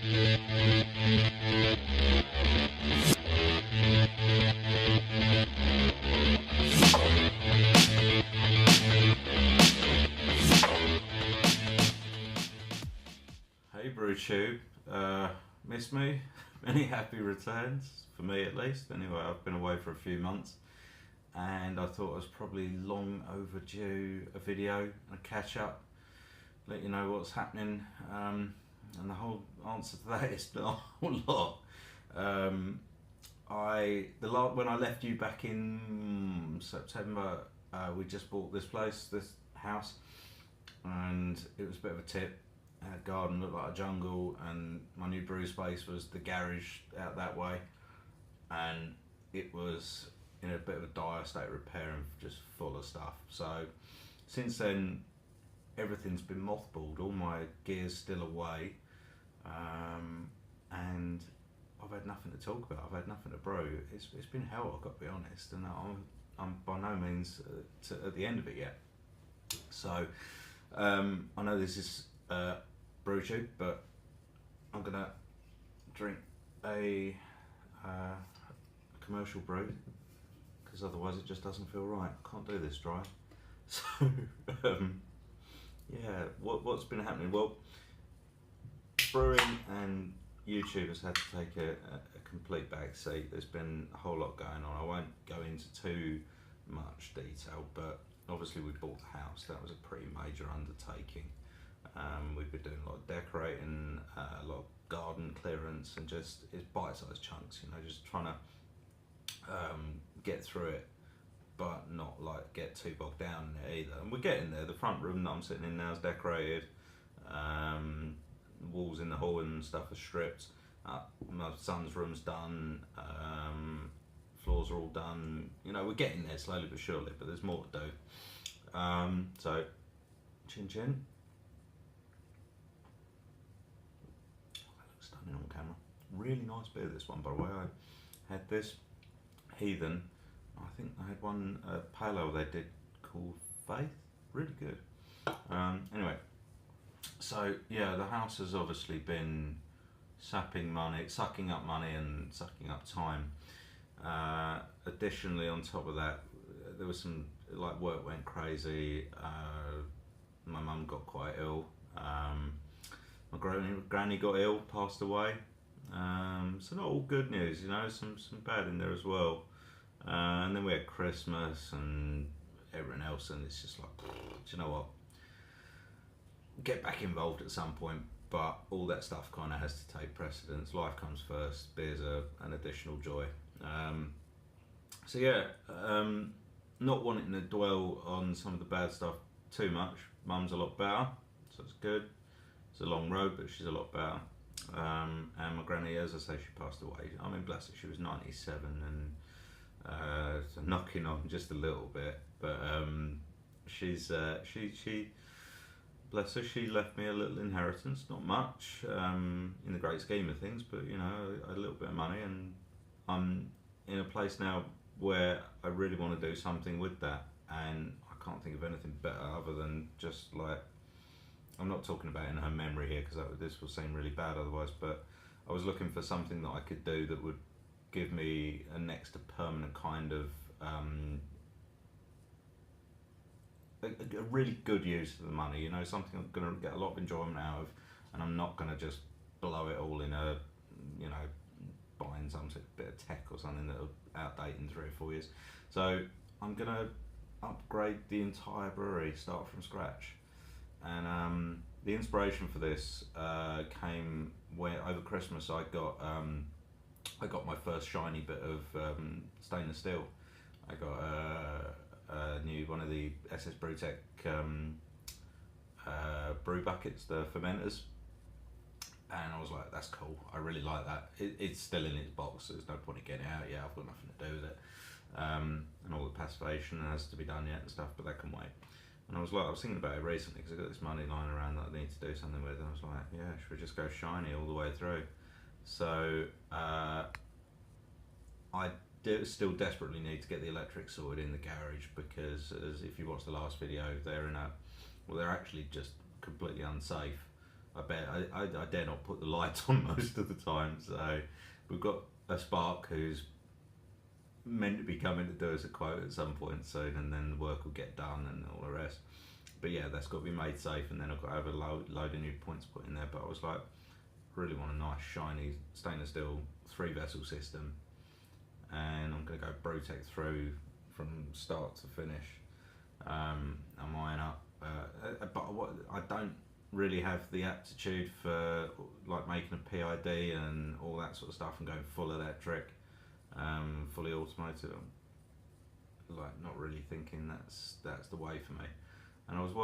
Hey BrewTube, miss me? Many happy returns, for me at least. Anyway, I've been away for a few months and I thought it was probably long overdue a video and a catch up, let you know what's happening, and the whole answer to that is not a whole lot. When I left you back in September, we just bought this place, this house, and it was a bit of a tip. Garden looked like a jungle, and my new brew space was the garage out that way, and it was in a bit of a dire state of repair and just full of stuff. So since then everything's been mothballed, all my gear's still away, and I've had nothing to talk about, I've had nothing to brew. It's been hell, I've got to be honest, and I'm by no means at the end of it yet. So I know this is BrewTube, but I'm gonna drink a commercial brew because otherwise it just doesn't feel right. I can't do this dry. So yeah, what's been happening? Well, brewing and YouTube has had to take a complete back seat. There's been a whole lot going on. I won't go into too much detail, but obviously we bought the house. That was a pretty major undertaking. We've been doing a lot of decorating, a lot of garden clearance, and just it's bite-sized chunks, you know, just trying to get through it, but not like get too bogged down in it either. And we're getting there. The front room that I'm sitting in now is decorated. Walls in the hall and stuff are stripped. My son's room's done. Floors are all done. You know, we're getting there slowly but surely, but there's more to do. So, chin chin. Stunning on camera. Really nice beer, this one, by the way. I had this Heathen. I think I had one pale ale they did called Faith. Really good. Anyway, so yeah, the house has obviously been sucking up money and sucking up time. Additionally, on top of that, there was some, like, work went crazy. My mum got quite ill. My granny got ill, passed away. So not all good news, you know, some bad in there as well. And then we had Christmas and everything else, and it's just like, do you know what? Get back involved at some point, but all that stuff kind of has to take precedence. Life comes first. Beer's an additional joy. So yeah, not wanting to dwell on some of the bad stuff too much. Mum's a lot better, so it's good. It's a long road, but she's a lot better. And my granny, as I say, she passed away. I mean, bless her, she was 97 and so knocking on just a little bit. But she bless her, she left me a little inheritance, not much in the great scheme of things, but you know, a little bit of money, and I'm in a place now where I really want to do something with that, and I can't think of anything better other than just, like, I'm not talking about in her memory here because this will seem really bad otherwise, but I was looking for something that I could do that would give me a next to permanent kind of a really good use of the money, you know, something I'm going to get a lot of enjoyment out of, and I'm not going to just blow it all in a, you know, buying some bit of tech or something that'll outdate in 3 or 4 years. So I'm going to upgrade the entire brewery, start from scratch. And the inspiration for this came when over Christmas I got my first shiny bit of stainless steel. I got a new one of the SS BrewTech brew buckets, the fermenters, and I was like, that's cool, I really like that. It's still in its box, so there's no point in getting it out yet, I've got nothing to do with it, and all the passivation has to be done yet and stuff, but that can wait. And I was thinking about it recently because I got this money lying around that I need to do something with, and I was like, yeah, should we just go shiny all the way through? So I still desperately need to get the electric sorted in the garage, because as if you watched the last video, they're actually just completely unsafe. I dare not put the lights on most of the time. So we've got a Spark who's meant to be coming to do us a quote at some point soon, and then the work will get done and all the rest. But yeah, that's got to be made safe, and then I've got to have a load of new points put in there. But I was like, really want a nice shiny stainless steel 3-vessel system, and I'm going to go BrewTube through from start to finish. I'm eyeing up, but what I don't really have the aptitude for like making a PID and all that sort of stuff and going full electric, fully automated. I'm like not really thinking that's the way for me. And I was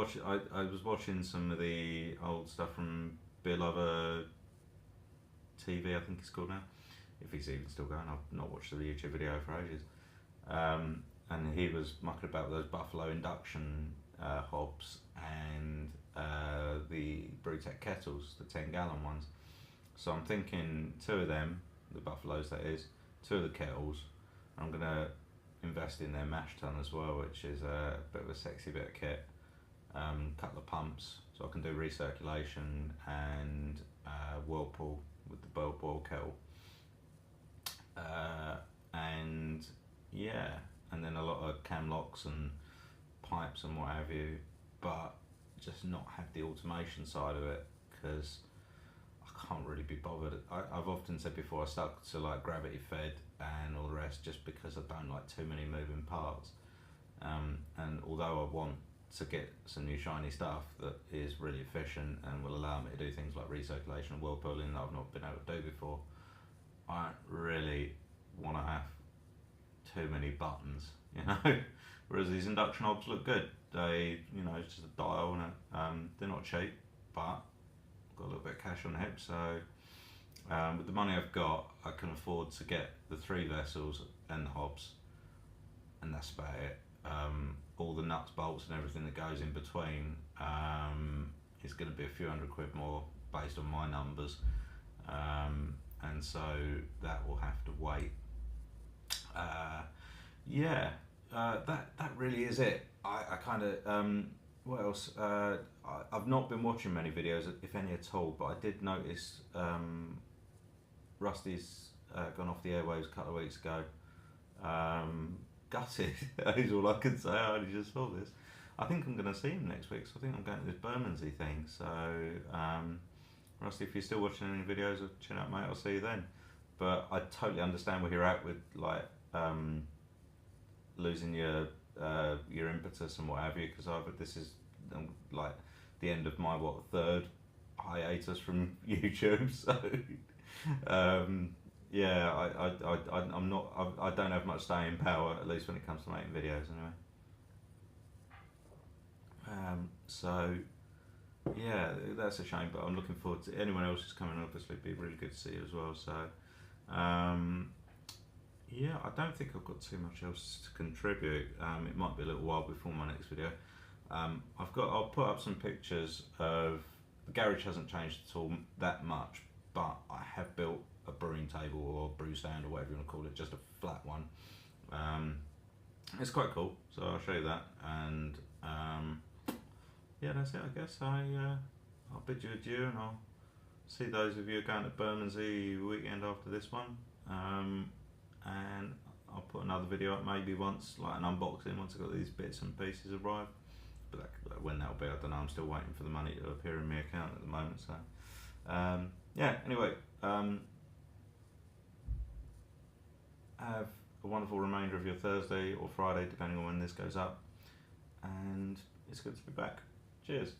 watching some of the old stuff from Beer Lover TV, I think it's called now, if he's even still going. I've not watched the YouTube video for ages. And he was mucking about those Buffalo induction hobs and the BrewTube kettles, the 10-gallon ones. So I'm thinking 2 of them, the Buffaloes that is, 2 of the kettles. I'm going to invest in their mash tun as well, which is a bit of a sexy bit of kit. Couple of pumps, so I can do recirculation and whirlpool with the boil kettle. And yeah, and then a lot of cam locks and pipes and what have you, but just not have the automation side of it because I can't really be bothered. I've often said before I stuck to like gravity fed and all the rest just because I don't like too many moving parts. And although I want to get some new shiny stuff that is really efficient and will allow me to do things like recirculation and whirlpooling that I've not been able to do before, I don't really want to have too many buttons, you know. Whereas these induction hobs look good. They, you know, it's just a dial and they're not cheap, but I've got a little bit of cash on the hip, so with the money I've got, I can afford to get the 3 vessels and the hobs, and that's about it. All the nuts, bolts and everything that goes in between is going to be a few £100 more based on my numbers, and so that will have to wait. That really is it. I kind of what else? I've not been watching many videos, if any at all, but I did notice Rusty's gone off the airwaves a couple of weeks ago. Gutted is all I can say. I only just saw this. I think I'm going to see him next week, so I think I'm going to this Bermondsey thing. So Rusty, if you're still watching any videos, chin up mate, I'll see you then. But I totally understand where you're at with like losing your impetus and what have you, because this is like the end of my 3rd hiatus from YouTube. So yeah, I'm not. I don't have much staying power, at least when it comes to making videos, anyway. So yeah, that's a shame. But I'm looking forward to anyone else who's coming. Obviously, it'd be really good to see you as well. So yeah, I don't think I've got too much else to contribute. It might be a little while before my next video. I'll put up some pictures of the garage. Hasn't changed at all that much, but I have built a brewing table or brew stand or whatever you want to call it, just a flat one. It's quite cool, so I'll show you that. And yeah, that's it, I guess. I'll bid you adieu, and I'll see those of you going to Bermondsey weekend after this one. And I'll put another video up maybe once, like an unboxing, once I've got these bits and pieces arrived. But when that'll be, I don't know. I'm still waiting for the money to appear in my account at the moment. So yeah, anyway, have a wonderful remainder of your Thursday or Friday, depending on when this goes up, and it's good to be back. Cheers.